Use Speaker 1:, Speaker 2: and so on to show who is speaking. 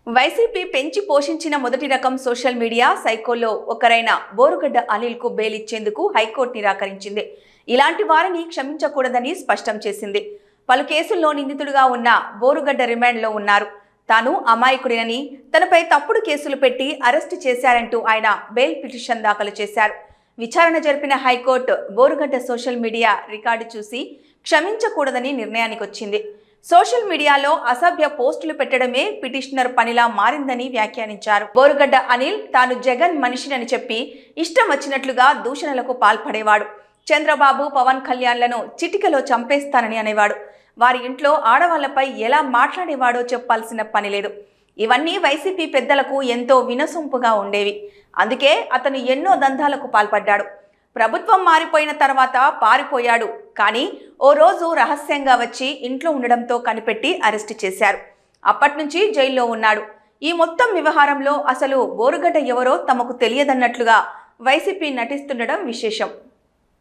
Speaker 1: YCP పెంచి పోషించిన మొదటి రకం సోషల్ మీడియా సైకోల్లో ఒకరైన బోరుగడ్డ అనిల్కు బెయిల్ ఇచ్చేందుకు హైకోర్టు నిరాకరించింది. ఇలాంటి వారిని క్షమించకూడదని స్పష్టం చేసింది. పలు కేసుల్లో నిందితుడిగా ఉన్న బోరుగడ్డ రిమాండ్లో ఉన్నారు. తాను అమాయకుడినని, తనపై తప్పుడు కేసులు పెట్టి అరెస్టు చేశారంటూ ఆయన బెయిల్ పిటిషన్ దాఖలు చేశారు. విచారణ జరిపిన high court Borugadda social media record చూసి క్షమించకూడదని నిర్ణయానికి వచ్చింది. సోషల్ మీడియాలో అసభ్య పోస్టులు పెట్టడమే పిటిషనర్ పనిలా మారిందని వ్యాఖ్యానించారు. బోరుగడ్డ అనిల్ తాను జగన్ మనిషినని చెప్పి ఇష్టం వచ్చినట్లుగా దూషణలకు పాల్పడేవాడు. చంద్రబాబు, పవన్ కళ్యాణ్లను చిటికలో చంపేస్తానని అనేవాడు. వారి ఇంట్లో ఆడవాళ్లపై ఎలా మాట్లాడేవాడో చెప్పాల్సిన పని లేదు. ఇవన్నీ వైసీపీ పెద్దలకు ఎంతో వినసొంపుగా ఉండేవి. అందుకే అతను ఎన్నో దందాలకు పాల్పడ్డాడు. ప్రభుత్వం మారిపోయిన తర్వాత పారిపోయాడు. కానీ ఓ రోజు రహస్యంగా వచ్చి ఇంట్లో ఉండడంతో కనిపెట్టి అరెస్టు చేశారు. అప్పటి నుంచి జైల్లో ఉన్నాడు. ఈ మొత్తం వ్యవహారంలో అసలు బోరుగడ్డ ఎవరో తమకు తెలియదన్నట్లుగా వైసీపీ నటిస్తుండడం విశేషం.